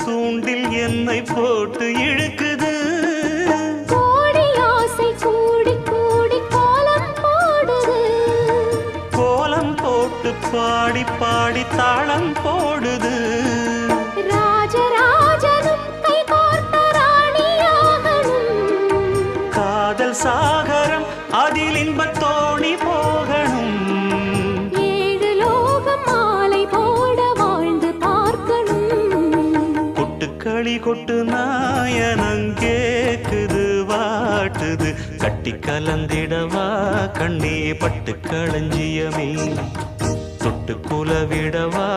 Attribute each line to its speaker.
Speaker 1: தூண்டில் என்னை போட்டு இழுக்குது.
Speaker 2: கோடி ஆசை கூடி கூடி கோலம் போடுது.
Speaker 1: கோலம் போட்டு பாடி பாடி தாளம் போடுது.
Speaker 2: ராஜராஜனும் கை கோர்த்த ராணியாகணும்.
Speaker 1: காதல் சாகரம் அதில் இன்பத் தோணி போகணும்.
Speaker 2: ஏழு லோகம் மாலை போட வாழ்ந்து பார்க்கணும்.
Speaker 1: கொட்டுக்களி கொட்டு நாயனங்கேக்குது வாட்டுது. கட்டி கலந்திடவா கண்ணே பட்டு களஞ்சியமே தொட்டு குலவிடவா